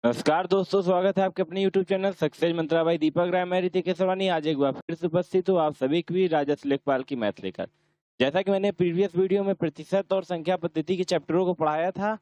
नमस्कार दोस्तों, स्वागत है आपके अपने YouTube चैनल सक्सेस मंत्रा भाई दीपक राय मैं रीति केसवानी आज एक बार फिर से उपस्थित हूँ आप सभी की राजस्व लेखपाल की मैथ लेकर। जैसा कि मैंने प्रीवियस वीडियो में प्रतिशत और संख्या पद्धति के चैप्टरों को पढ़ाया था,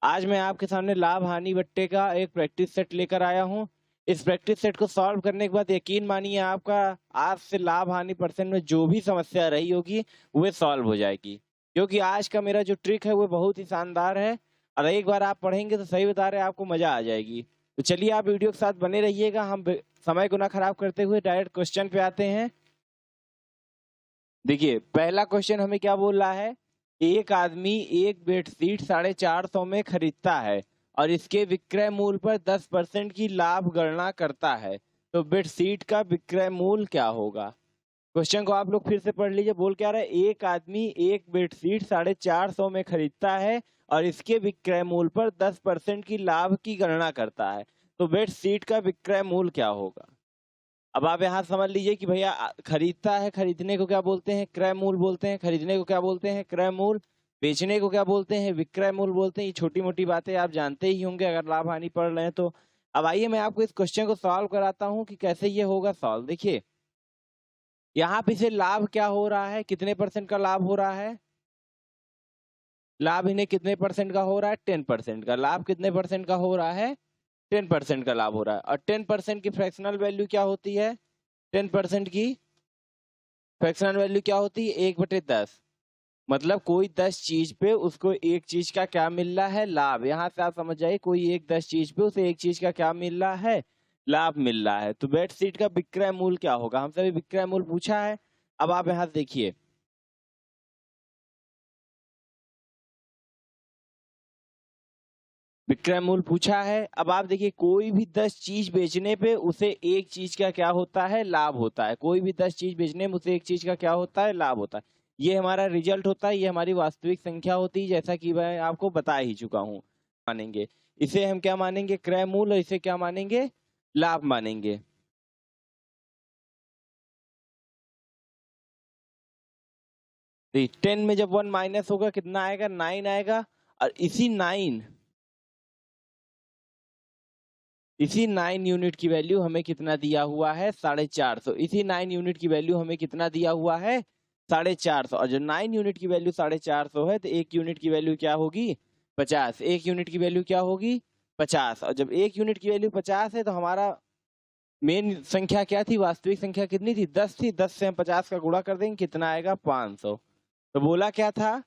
आज मैं आपके सामने लाभ हानि बट्टे का एक प्रैक्टिस सेट लेकर आया हूँ। इस प्रैक्टिस सेट को सॉल्व करने के बाद यकीन मानिए आपका आज से लाभ हानि परसेंट में जो भी समस्या रही होगी वह सॉल्व हो जाएगी, क्योंकि आज का मेरा जो ट्रिक है वो बहुत ही शानदार है और एक बार आप पढ़ेंगे तो सही बता रहे हैं आपको मजा आ जाएगी। तो चलिए आप वीडियो के साथ बने रहिएगा। हम समय को ना खराब करते हुए डायरेक्ट क्वेश्चन पे आते हैं। देखिए पहला क्वेश्चन हमें क्या बोल रहा है, एक आदमी एक बेडशीट 450 में खरीदता है और इसके विक्रय मूल्य पर 10% की लाभ गणना करता है, तो बेडशीट का विक्रय मूल्य क्या होगा। क्वेश्चन को आप लोग फिर से पढ़ लीजिए। बोल क्या रहा है, एक आदमी एक बेडशीट 450 में खरीदता है और इसके विक्रय मूल्य पर 10% की लाभ की गणना करता है, तो बेडशीट का विक्रय मूल्य क्या होगा। अब आप यहाँ समझ लीजिए कि भैया खरीदता है, खरीदने को क्या बोलते हैं, क्रय मूल्य बोलते हैं। खरीदने को क्या बोलते हैं, क्रय मूल्य। बेचने को क्या बोलते हैं, विक्रय मूल्य बोलते हैं। ये छोटी मोटी बातें आप जानते ही होंगे अगर लाभ हानि पढ़ रहे हैं तो। अब आइए मैं आपको इस क्वेश्चन को सॉल्व कराता हूँ कि कैसे ये होगा सॉल्व। देखिए यहाँ पे से लाभ क्या हो रहा है, कितने परसेंट का लाभ हो रहा है, लाभ इन्हें कितने परसेंट का हो रहा है, 10% का। लाभ कितने परसेंट का हो रहा है, 10% का लाभ हो रहा है। और 10% की फ्रैक्शनल वैल्यू क्या होती है, 10% की फ्रैक्शनल वैल्यू क्या होती है, 1/10। मतलब कोई 10 चीज पे उसको एक चीज का क्या मिल रहा है, लाभ। यहाँ से आप समझ जाइए कोई एक 10 चीज पे उसे एक चीज का क्या मिल रहा है, लाभ मिल रहा है। तो बेडशीट का विक्रय मूल्य क्या होगा, हमसे अभी विक्रय मूल्य पूछा है। अब आप यहाँ देखिए विक्रय मूल्य पूछा है। अब आप देखिए कोई भी 10 चीज बेचने पे उसे एक चीज का क्या होता है, लाभ होता है। कोई भी 10 चीज बेचने में उसे एक चीज का क्या होता है, लाभ होता है। ये हमारा रिजल्ट होता है, ये हमारी वास्तविक संख्या होती है, जैसा कि मैं आपको बता ही चुका हूँ। मानेंगे इसे हम क्या मानेंगे, क्रय मूल्य, और इसे क्या मानेंगे, लाभ मानेंगे। तो 10 में जब 1 माइनस होगा कितना आएगा, 9 आएगा। और इसी 9 यूनिट की वैल्यू हमें कितना दिया हुआ है, 450। इसी 9 यूनिट की वैल्यू हमें कितना दिया हुआ है, 450। और जो 9 यूनिट की वैल्यू 450 है तो एक यूनिट की वैल्यू क्या होगी, 50। एक यूनिट की वैल्यू क्या होगी, 50। और जब एक यूनिट की वैल्यू 50 है तो हमारा मेन संख्या क्या थी, वास्तविक संख्या कितनी थी, 10 थी। 10 से हम 50 का गुणा कर देंगे, कितना आएगा, 500। तो बोला क्या था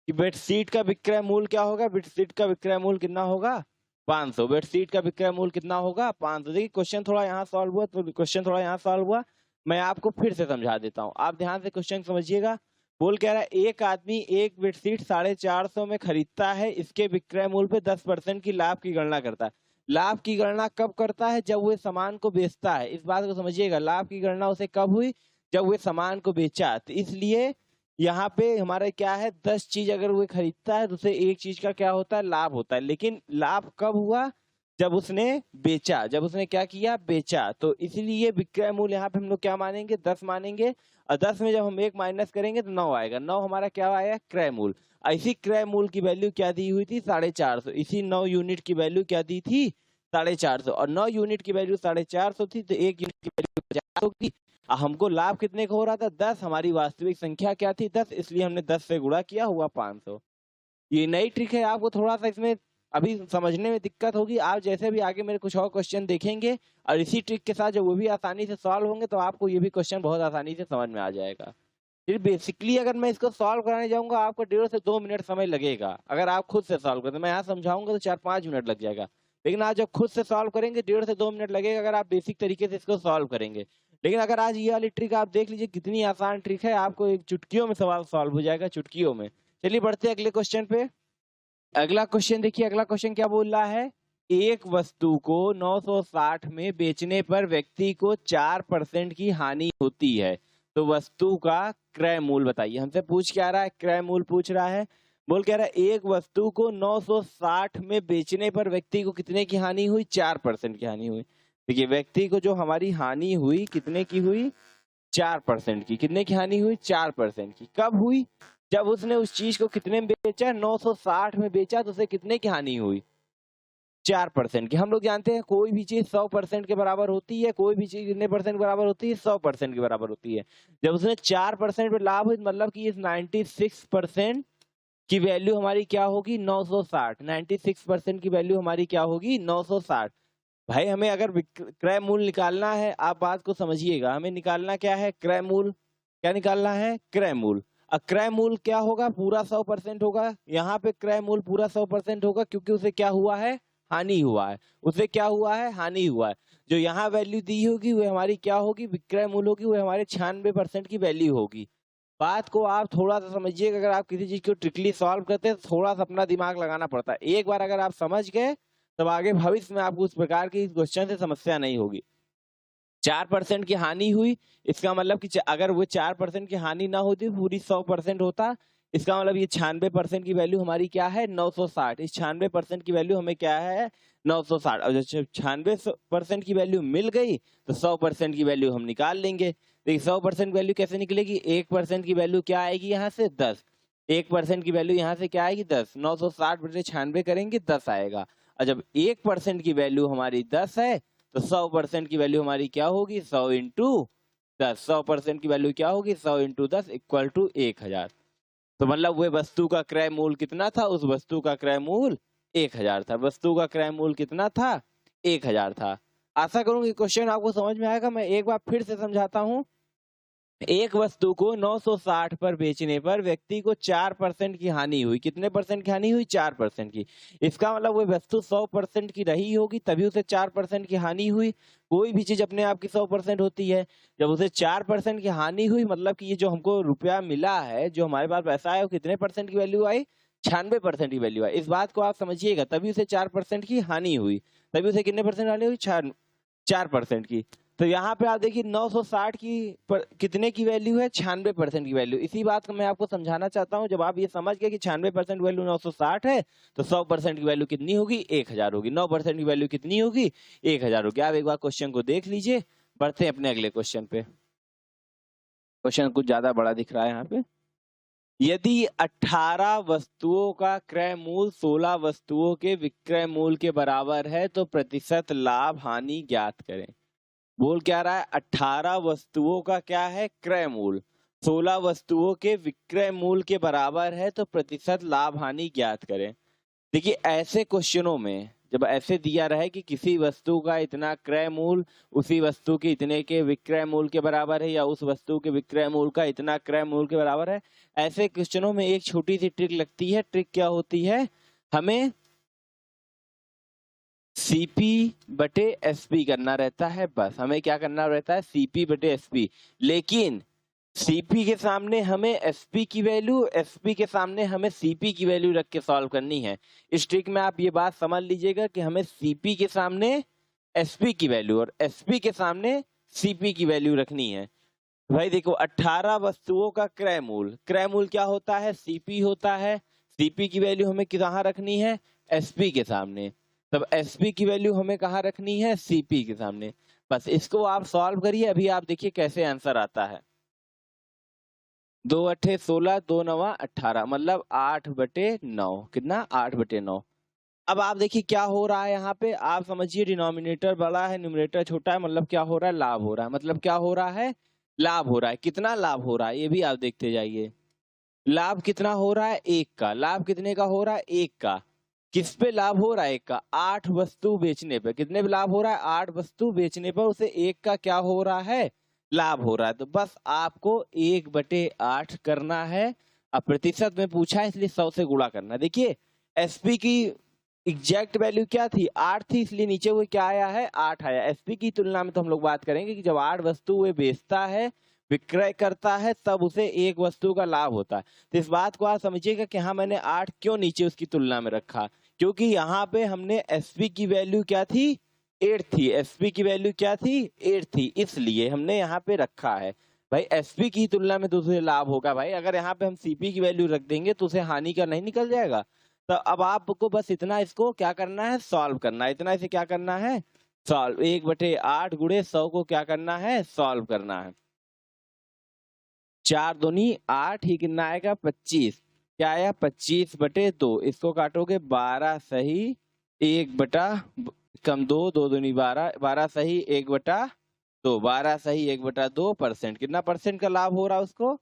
कि बेडशीट का विक्रय मूल्य क्या होगा, बेडशीट का विक्रय मूल्य कितना होगा, 500। बेडशीट का विक्रय मूल्य कितना होगा, 500। देखिए क्वेश्चन थोड़ा यहाँ सॉल्व हुआ, तो क्वेश्चन थोड़ा यहाँ सॉल्व हुआ। मैं आपको फिर से समझा देता हूँ, आप ध्यान से क्वेश्चन समझिएगा। बोल कह रहा है एक आदमी एक बेडशीट 450 में खरीदता है, इसके विक्रय मूल्य पे 10% की लाभ की गणना करता है। लाभ की गणना कब करता है, जब वह सामान को बेचता है। इस बात को समझिएगा, लाभ की गणना उसे कब हुई, जब वह सामान को बेचा। तो इसलिए यहाँ पे हमारा क्या है, 10 चीज अगर वो खरीदता है तो उसे एक चीज का क्या होता है, लाभ होता है। लेकिन लाभ कब हुआ, जब उसने बेचा। जब उसने क्या किया, बेचा। तो इसीलिए विक्रय मूल्य यहाँ पे हम लोग क्या मानेंगे, 10 मानेंगे। और 10 में जब हम 1 माइनस करेंगे तो 9 आएगा। 9 हमारा क्या आएगा, क्रय मूल्य। इसी क्रय मूल्य की वैल्यू क्या दी हुई थी, 450। इसी 9 यूनिट की वैल्यू क्या दी थी, 450। और 9 यूनिट की वैल्यू 450 थी तो एक यूनिट की वैल्यू 50 होगी। हमको लाभ कितने का हो रहा था, 10। हमारी वास्तविक संख्या क्या थी, 10, इसलिए हमने 10 से गुणा किया, हुआ 500। ये नई ट्रिक है, आपको थोड़ा सा इसमें अभी समझने में दिक्कत होगी। आप जैसे भी आगे मेरे कुछ और क्वेश्चन देखेंगे और इसी ट्रिक के साथ जब वो भी आसानी से सॉल्व होंगे तो आपको ये भी क्वेश्चन बहुत आसानी से समझ में आ जाएगा। फिर बेसिकली अगर मैं इसको सॉल्व कराने जाऊंगा आपको 1.5 से 2 मिनट समय लगेगा। अगर आप खुद से सॉल्व करते, मैं यहाँ समझाऊंगा तो 4-5 मिनट लग जाएगा। लेकिन आप जब खुद से सॉल्व करेंगे 1.5 से 2 मिनट लगेगा, अगर आप बेसिक तरीके से इसको सॉल्व करेंगे। लेकिन अगर आज ये वाली ट्रिक आप देख लीजिए कितनी आसान ट्रिक है, आपको एक चुटकियों में सवाल सॉल्व हो जाएगा, चुटकियों में। चलिए बढ़ते हैं अगले क्वेश्चन पे। अगला क्वेश्चन देखिए, अगला क्वेश्चन क्या बोल रहा है, एक वस्तु को 960 में बेचने पर व्यक्ति को 4% की हानि होती है, तो वस्तु का क्रय मूल्य बताइए। हमसे पूछ क्या रहा है, क्रय मूल्य पूछ रहा है। बोल कह रहा है एक वस्तु को 960 में बेचने पर व्यक्ति को कितने की हानि हुई, 4% की हानि हुई। देखिए व्यक्ति को जो हमारी हानि हुई कितने की हुई, 4% की। कितने की हानि हुई, 4% की। कब हुई, जब उसने उस चीज को कितने में बेचा, 960 में बेचा, तो उसे कितने की हानि हुई, 4% की। हम लोग जानते हैं कोई भी चीज 100% के बराबर होती है, कोई भी चीज कितने परसेंट के बराबर होती है, 100% के बराबर होती है। जब उसने 4% पे लाभ हुई मतलब कि इस 96% की वैल्यू हमारी क्या होगी, 960। 96% की वैल्यू हमारी क्या होगी, 960। भाई हमें अगर क्रय मूल्य निकालना है, आप बात को समझिएगा, हमें निकालना क्या है, क्रय मूल्य। क्या निकालना है, क्रय मूल्य। अब क्रय मूल्य क्या होगा, पूरा 100% होगा। यहाँ पे क्रय मूल्य पूरा 100% होगा क्योंकि उसे क्या हुआ है, हानि हुआ है। उसे क्या हुआ है, हानि हुआ है। जो यहाँ वैल्यू दी होगी वो हमारी क्या होगी, विक्रय मूल्य होगी, वो हमारे 96% की वैल्यू होगी। बात को आप थोड़ा सा समझिएगा, अगर आप किसी चीज को ट्रिकली सॉल्व करते हैं तो थोड़ा सा अपना दिमाग लगाना पड़ता है। एक बार अगर आप समझ गए तब आगे भविष्य में आपको उस प्रकार की क्वेश्चन से समस्या नहीं होगी। 4% की हानि हुई, इसका मतलब कि अगर वो 4% की हानि ना होती पूरी 100% होता। इसका मतलब ये 96% की वैल्यू हमारी क्या है, 960। इस 96% की वैल्यू हमें क्या है, 960। और जब 96% की वैल्यू मिल गई तो 100% की वैल्यू हम निकाल लेंगे। देखिए 100% वैल्यू कैसे निकलेगी, 1% की वैल्यू क्या आएगी यहाँ से, 10। 1% की वैल्यू यहाँ से क्या आएगी, 10। 960 बटे 96 करेंगे 10 आएगा। और जब 1% की वैल्यू हमारी 10 है तो 100% की वैल्यू हमारी क्या होगी, 100 इंटू 10। 100% की वैल्यू क्या होगी, 100 इंटू 10 इक्वल टू 1000। तो मतलब वह वस्तु का क्रय मूल्य कितना था, उस वस्तु का क्रय मूल्य 1000 था। वस्तु का क्रय मूल्य कितना था, 1000 था। आशा करूं कि क्वेश्चन आपको समझ में आएगा। मैं एक बार फिर से समझाता हूं। एक वस्तु को 960 पर बेचने पर व्यक्ति को 4% की हानि हुई। कितने परसेंट की हानि हुई, 4% की। इसका मतलब वो वस्तु 100% की रही होगी तभी उसे 4% की हानि हुई। कोई भी चीज अपने आप की 100% होती है। जब उसे 4% की हानि हुई मतलब कि ये जो हमको रुपया मिला है, जो हमारे पास पैसा है, वो कितने परसेंट की वैल्यू आई, 96% की वैल्यू आई। इस बात को आप समझिएगा, तभी उसे 4% की हानि हुई। तभी उसे कितने परसेंट हानि हुई, 4% की। तो यहाँ पे आप देखिए 960 की कितने की वैल्यू है, 96% की वैल्यू। इसी बात को मैं आपको समझाना चाहता हूँ। जब आप ये समझ गए कि 96% वैल्यू 960 है तो 100% की वैल्यू कितनी होगी, 1000 होगी। 9% की वैल्यू कितनी होगी, 1000 होगी। आप एक बार क्वेश्चन को देख लीजिए। बढ़ते हैं अपने अगले क्वेश्चन पे। क्वेश्चन कुछ ज्यादा बड़ा दिख रहा है यहाँ पे। यदि 18 वस्तुओं का क्रय मूल्य 16 वस्तुओं के विक्रय मूल्य के बराबर है तो प्रतिशत लाभ हानि ज्ञात करें। बोल क्या रहा है, 18 वस्तुओं का क्या है, क्रय मूल्य 16 वस्तुओं के विक्रय मूल्य के बराबर है तो प्रतिशत लाभ हानि ज्ञात करें। देखिए ऐसे क्वेश्चनों में जब ऐसे दिया रहे कि किसी वस्तु का इतना क्रय मूल्य उसी वस्तु के इतने के विक्रय मूल्य के बराबर है, या उस वस्तु के विक्रय मूल्य का इतना क्रय मूल्य के बराबर है, ऐसे क्वेश्चनों में एक छोटी सी ट्रिक लगती है। ट्रिक क्या होती है, हमें सीपी बटे एसपी करना रहता है। बस हमें क्या करना रहता है, सीपी बटे एसपी। लेकिन सीपी के सामने हमें एसपी की वैल्यू, एसपी के सामने हमें सीपी की वैल्यू रख के सॉल्व करनी है। इस ट्रिक में आप ये बात समझ लीजिएगा कि हमें सीपी के सामने एसपी की वैल्यू और एसपी के सामने सीपी की वैल्यू रखनी है। भाई देखो 18 वस्तुओं का क्रय मूल्य, क्रय मूल्य क्या होता है, सीपी होता है। सीपी की वैल्यू हमें कहाँ रखनी है, एसपी के सामने। तब एसपी की वैल्यू हमें कहाँ रखनी है, सीपी के सामने। बस इसको आप सॉल्व करिए। अभी आप देखिए कैसे आंसर आता है। 2 अठे 16, 2 नवा 18, मतलब 8/9। कितना, 8/9। अब आप देखिए क्या हो रहा है यहाँ पे। आप समझिए डिनोमिनेटर बड़ा है, न्यूमरेटर छोटा है, मतलब क्या हो रहा है, लाभ हो रहा है। मतलब क्या हो रहा है, लाभ हो रहा है। कितना लाभ हो रहा है ये भी आप देखते जाइए। लाभ कितना हो रहा है, 1 का। लाभ कितने का हो रहा है, 1 का। किस पे लाभ हो रहा है, 1 का। 8 वस्तु बेचने पे कितने पे लाभ हो रहा है, 8 वस्तु बेचने पर उसे 1 का क्या हो रहा है, लाभ हो रहा है। तो बस आपको 1/8 करना है। अब प्रतिशत में पूछा है इसलिए 100 से गुणा करना है। देखिए एसपी की एग्जैक्ट वैल्यू क्या थी, 8 थी, इसलिए नीचे वो क्या आया है, 8 आया। एसपी की तुलना में तो हम लोग बात करेंगे कि जब 8 वस्तु वो बेचता है, विक्रय करता है, तब उसे 1 वस्तु का लाभ होता है। तो इस बात को आप समझिएगा कि हाँ मैंने 8 क्यों नीचे उसकी तुलना में रखा, क्योंकि यहाँ पे हमने एसपी की वैल्यू क्या थी, 8 थी। एसपी की वैल्यू क्या थी, 8 थी, इसलिए हमने यहाँ पे रखा है। भाई एसपी की तुलना में तो उसे लाभ होगा। भाई अगर यहाँ पे हम सीपी की वैल्यू रख देंगे तो उसे हानि का नहीं निकल जाएगा। तो अब आपको बस इतना इसको क्या करना है, सॉल्व करना है। इतना इसे क्या करना है, सॉल्व। 1/8 गुणे 100 को क्या करना है, सॉल्व करना है। 4 दूनी 8 ही कितना आएगा, 25। क्या आया, 25/2। इसको काटोगे 12 सही 1/कम 2, 2 दूनी 12, 12 सही 1/2, 12 सही 1/2%। कितना परसेंट का लाभ हो रहा है उसको?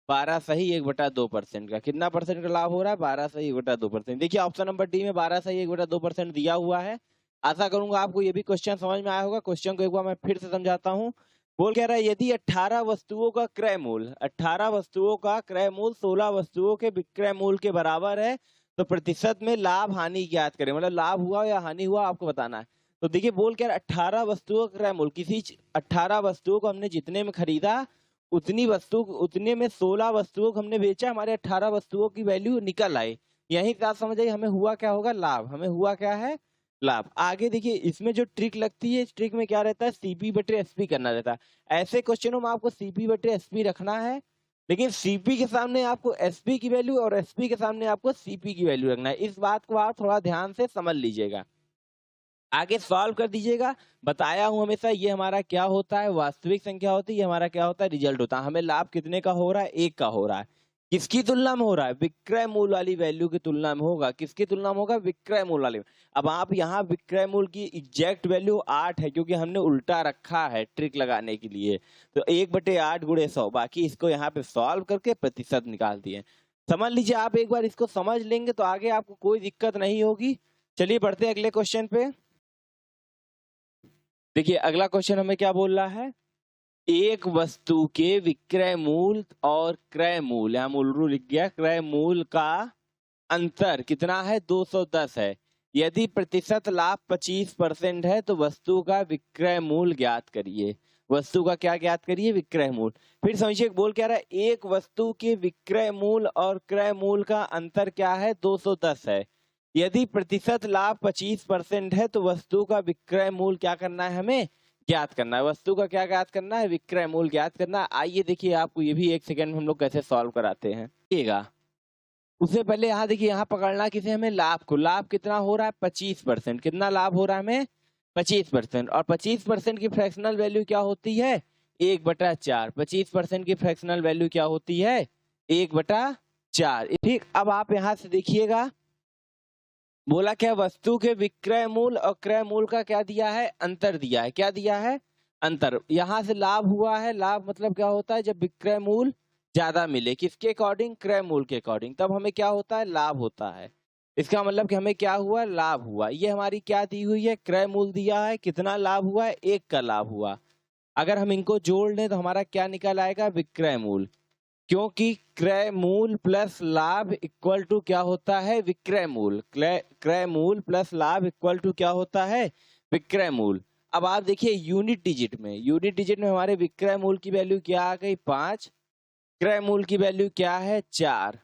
12 सही 1/2% का। कितना परसेंट का लाभ हो रहा है? 12 सही 1/2%। देखिए ऑप्शन नंबर डी में 12 सही 1/2% दिया हुआ है। आशा करूंगा आपको ये भी क्वेश्चन समझ में आया होगा। क्वेश्चन को एक बार मैं फिर से समझाता हूँ। बोल कह रहा है यदि 18 वस्तुओं का क्रय मूल्य 18 वस्तुओं का क्रय मूल्य 16 वस्तुओं के विक्रय मूल्य के बराबर है तो प्रतिशत में लाभ हानि ज्ञात करें। मतलब लाभ हुआ या हानि हुआ आपको बताना है। तो देखिए बोल क्या 18 वस्तुओं का क्रय मूल्य, किसी 18 वस्तुओं को हमने जितने में खरीदा उतने में 16 वस्तुओं को हमने बेचा, हमारे 18 वस्तुओं की वैल्यू निकल आई। यही बात समझ आई। हमें हुआ क्या होगा? लाभ। हमें हुआ क्या है? लाभ। आगे देखिए इसमें जो ट्रिक लगती है, इस ट्रिक में क्या रहता है? CP/SP करना रहता है। ऐसे क्वेश्चनों में आपको CP/SP रखना है, लेकिन CP के सामने आपको SP की वैल्यू और SP के सामने आपको CP की वैल्यू रखना है। इस बात को आप थोड़ा ध्यान से समझ लीजिएगा। आगे सॉल्व कर दीजिएगा। बताया हूं हमेशा ये हमारा क्या होता है? वास्तविक संख्या होती है। ये हमारा क्या होता है? रिजल्ट होता है। हमें लाभ कितने का हो रहा है? 1 का हो रहा है। किसकी तुलना में हो रहा है? विक्रय मूल्य वाली वैल्यू की तुलना में होगा। किसकी तुलना में होगा? विक्रय मूल्य वाली। अब आप यहाँ विक्रय मूल्य की एग्जैक्ट वैल्यू 8 है, क्योंकि हमने उल्टा रखा है ट्रिक लगाने के लिए। तो 1/8 गुणे 100। बाकी इसको यहाँ पे सॉल्व करके प्रतिशत निकाल दिए। समझ लीजिए, आप एक बार इसको समझ लेंगे तो आगे आपको कोई दिक्कत नहीं होगी। चलिए बढ़ते हैं अगले क्वेश्चन पे। देखिए अगला क्वेश्चन हमें क्या बोल रहा है? एक वस्तु के विक्रय मूल्य और क्रय मूल्य, यहाँ मूल लिख गया, क्रय मूल्य का अंतर कितना है? 210 है। यदि प्रतिशत लाभ 25% है तो वस्तु का विक्रय मूल्य ज्ञात करिए। वस्तु का क्या ज्ञात करिए? विक्रय मूल्य। फिर समझिए बोल क्या रहा है? एक वस्तु के विक्रय मूल्य और क्रय मूल्य का अंतर क्या है? 210 है। यदि प्रतिशत लाभ 25% है तो वस्तु का विक्रय मूल्य क्या करना है? हमें ज्ञात करना है। वस्तु का क्या ज्ञात करना है? विक्रय मूल्य ज्ञात करना है। आइए देखिए आपको ये भी एक सेकंड में हम लोग कैसे सॉल्व कराते हैं। देखिएगा उससे पहले यहाँ देखिए, यहाँ पकड़ना किसे? हमें लाभ को। लाभ कितना हो रहा है? 25%। कितना लाभ हो रहा है हमें? 25%। और 25% की फ्रैक्शनल वैल्यू क्या होती है? 1/4। 25% की फ्रैक्शनल वैल्यू क्या होती है? 1/4। ठीक, अब आप यहाँ से देखिएगा, बोला क्या? वस्तु के विक्रय मूल्य और क्रय मूल्य का क्या दिया है? अंतर दिया है। क्या दिया है? अंतर। यहाँ से लाभ हुआ है। लाभ मतलब क्या होता है? जब विक्रय मूल्य ज्यादा मिले, किसके अकॉर्डिंग? क्रय मूल्य के अकॉर्डिंग, तब हमें क्या होता है? लाभ होता है। इसका मतलब कि हमें क्या हुआ? लाभ हुआ। ये हमारी क्या दी हुई है? क्रय मूल्य दिया है। कितना लाभ हुआ है? 1 का लाभ हुआ। अगर हम इनको जोड़ लें तो हमारा क्या निकल आएगा? विक्रय मूल्य। क्योंकि क्रय मूल्य प्लस लाभ इक्वल टू क्या होता है? विक्रय मूल्य। क्रय मूल्य प्लस लाभ इक्वल टू क्या होता है? विक्रय मूल्य। अब आप देखिए यूनिट डिजिट में हमारे विक्रय मूल्य की वैल्यू क्या आ गई? 5। क्रय मूल्य की वैल्यू क्या है? 4।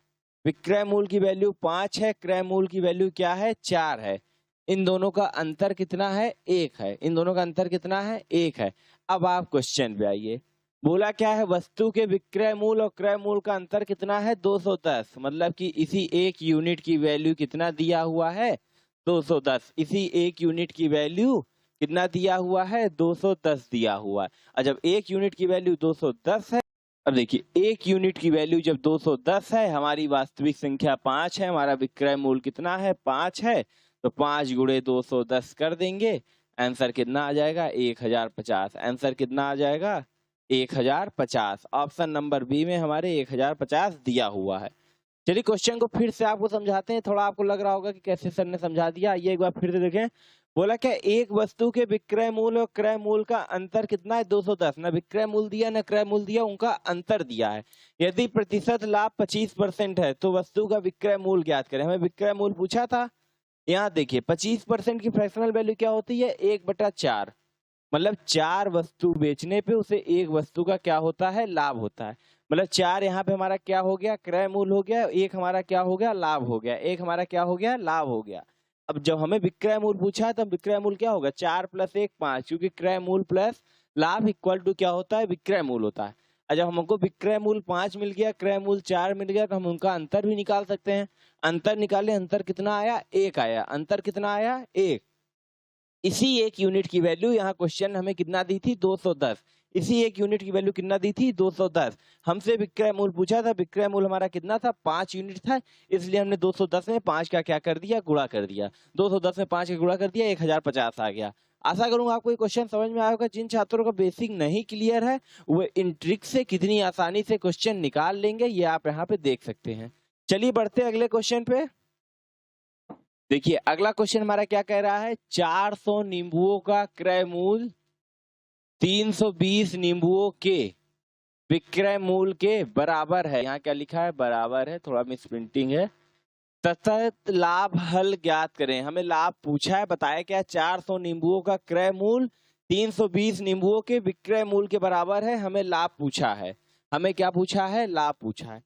विक्रय मूल्य की वैल्यू 5 है, क्रय मूल्य की वैल्यू क्या है? 4 है। इन दोनों का अंतर कितना है? 1 है। इन दोनों का अंतर कितना है? 1 है। अब आप क्वेश्चन पे आइए। बोला क्या है? वस्तु के विक्रय मूल्य और क्रय मूल्य का अंतर कितना है? 210। मतलब कि इसी एक यूनिट की वैल्यू कितना दिया हुआ है? 210। इसी एक यूनिट की वैल्यू कितना दिया हुआ है? 210 दिया हुआ है। और जब एक यूनिट की वैल्यू 210 है, अब देखिए एक यूनिट की वैल्यू जब 210 है, हमारी वास्तविक संख्या 5 है, हमारा विक्रय मूल्य कितना है? 5 है। तो 5 गुणे 210 कर देंगे, आंसर कितना आ जाएगा? 1050। आंसर कितना आ जाएगा? 1050। ऑप्शन नंबर बी में हमारे 1050 दिया हुआ है। चलिए क्वेश्चन को फिर से आपको समझाते हैं। थोड़ा आपको लग रहा होगा कि कैसे सर ने समझा दिया। आइए एक बार फिर से देखें। बोला क्या? एक वस्तु के विक्रय मूल्य और क्रय मूल्य का अंतर कितना है? 210। ना विक्रय मूल्य दिया ना क्रय मूल्य दिया, उनका अंतर दिया है। यदि प्रतिशत लाभ 25% है तो वस्तु का विक्रय मूल्य ज्ञात करें। हमें विक्रय मूल्य पूछा था। यहाँ देखिए 25% की फ्रैक्शनल वैल्यू क्या होती है? 1/4। मतलब 4 वस्तु बेचने पे उसे एक वस्तु का क्या होता है? लाभ होता है। मतलब 4 यहाँ पे हमारा क्या हो गया? क्रय मूल्य हो गया। 1 हमारा क्या हो गया? लाभ हो गया। 1 हमारा क्या हो गया? लाभ हो गया। अब जब हमें विक्रय मूल्य पूछा है तब विक्रय मूल्य क्या होगा? 4 + 1 5, क्योंकि क्रय मूल्य प्लस लाभ इक्वल टू क्या होता है? विक्रय मूल्य होता है। और जब हमको विक्रय मूल्य 5 मिल गया, क्रय मूल्य 4 मिल गया, तो हम उनका अंतर भी निकाल सकते हैं। अंतर निकाले, अंतर कितना आया? 1 आया। अंतर कितना आया? 1। इसी एक यूनिट की वैल्यू यहाँ क्वेश्चन हमें कितना दी थी? 210। इसी एक यूनिट की वैल्यू कितना दी थी 210। हमसे विक्रय मूल्य पूछा था, विक्रय मूल्य हमारा कितना था 5 यूनिट था, इसलिए हमने 210 में 5 का क्या कर दिया गुणा कर दिया, 210 में 5 का गुणा कर दिया 1050 आ गया। आशा करूंगा आपको ये क्वेश्चन समझ में आया होगा। जिन छात्रों का बेसिक नहीं क्लियर है वो इन ट्रिक से कितनी आसानी से क्वेश्चन निकाल लेंगे ये आप यहाँ पे देख सकते हैं। चलिए बढ़ते हैं अगले क्वेश्चन पे। देखिए अगला क्वेश्चन हमारा क्या कह रहा है, 400 नींबुओं का क्रय मूल्य 320 नींबुओं के विक्रय मूल्य के बराबर है। यहाँ क्या लिखा है बराबर है, थोड़ा मिस प्रिंटिंग है। तथा लाभ हल ज्ञात करें। हमें लाभ पूछा है, बताया क्या 400 नींबुओं का क्रय मूल्य 320 नींबुओं के विक्रय मूल्य के बराबर है। हमें लाभ पूछा है, हमें क्या पूछा है लाभ पूछा है।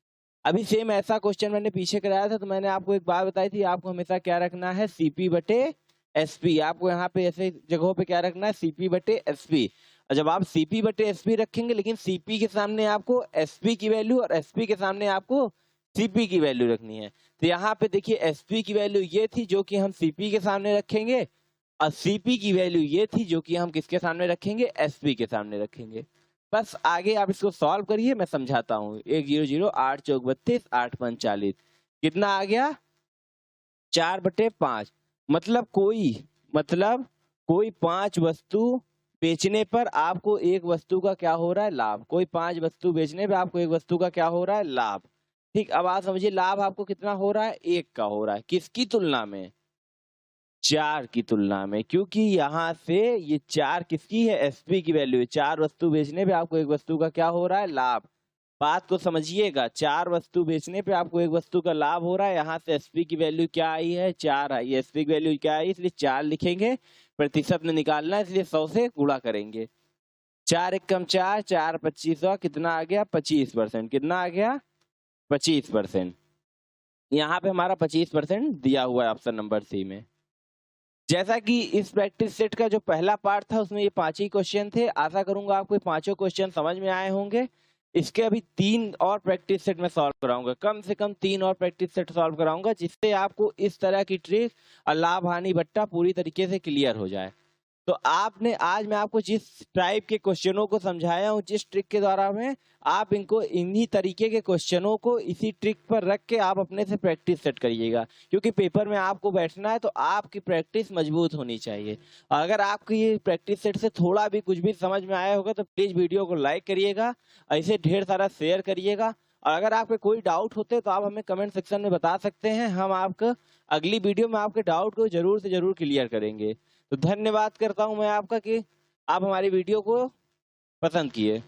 अभी सेम ऐसा क्वेश्चन मैंने पीछे कराया था, तो मैंने आपको एक बात बताई थी, आपको हमेशा क्या रखना है सीपी बटे एसपी। आपको यहाँ पे ऐसे जगहों पे क्या रखना है सीपी बटे एसपी। और जब आप सीपी बटे एसपी रखेंगे, लेकिन सीपी के सामने आपको एसपी की वैल्यू और एसपी के सामने आपको सीपी की वैल्यू रखनी है। तो यहाँ पे देखिए एसपी की वैल्यू ये थी जो कि हम सीपी के सामने रखेंगे, और सीपी की वैल्यू ये थी जो कि हम किसके सामने रखेंगे एसपी के सामने रखेंगे। बस आगे आप इसको सॉल्व करिए, मैं समझाता हूँ। 100 8 चौक 32 8 5 40 कितना आ गया 4/5। मतलब कोई 5 वस्तु बेचने पर आपको एक वस्तु का क्या हो रहा है लाभ। कोई 5 वस्तु बेचने पर आपको एक वस्तु का क्या हो रहा है लाभ। ठीक, अब आप समझिए लाभ आपको कितना हो रहा है 1 का हो रहा है। किसकी तुलना में 4 की तुलना में, क्योंकि यहाँ से ये 4 किसकी है एसपी की वैल्यू है। 4 वस्तु बेचने पे आपको एक वस्तु का क्या हो रहा है लाभ। बात को समझिएगा, 4 वस्तु बेचने पे आपको एक वस्तु का लाभ हो रहा है। यहाँ से एसपी की वैल्यू क्या आई है 4 आई, एसपी की वैल्यू क्या आई इसलिए 4 लिखेंगे। प्रतिशत में निकालना है इसलिए 100 से गुणा करेंगे। 4 एकम 4 4 25 कितना आ गया 25%। कितना आ गया 25%। यहाँ पे हमारा 25% दिया हुआ है ऑप्शन नंबर सी में। जैसा कि इस प्रैक्टिस सेट का जो पहला पार्ट था उसमें ये 5 ही क्वेश्चन थे। आशा करूंगा आपको 5 क्वेश्चन समझ में आए होंगे। इसके अभी 3 और प्रैक्टिस सेट में सॉल्व कराऊंगा, कम से कम 3 और प्रैक्टिस सेट सॉल्व कराऊंगा, जिससे आपको इस तरह की ट्रिक और लाभ हानि बट्टा पूरी तरीके से क्लियर हो जाए। तो आपने आज मैं आपको जिस टाइप के क्वेश्चनों को समझाया हूँ, जिस ट्रिक के द्वारा में आप इनको इन्हीं तरीके के क्वेश्चनों को इसी ट्रिक पर रख के आप अपने से प्रैक्टिस सेट करिएगा, क्योंकि पेपर में आपको बैठना है तो आपकी प्रैक्टिस मजबूत होनी चाहिए। और अगर आपकी ये प्रैक्टिस सेट से थोड़ा भी कुछ भी समझ में आया होगा तो प्लीज वीडियो को लाइक करिएगा, ऐसे ढेर सारा शेयर करिएगा। और अगर आपके कोई डाउट होते तो आप हमें कमेंट सेक्शन में बता सकते हैं, हम आपको अगली वीडियो में आपके डाउट को जरूर से जरूर क्लियर करेंगे। तो धन्यवाद करता हूं मैं आपका कि आप हमारी वीडियो को पसंद किए।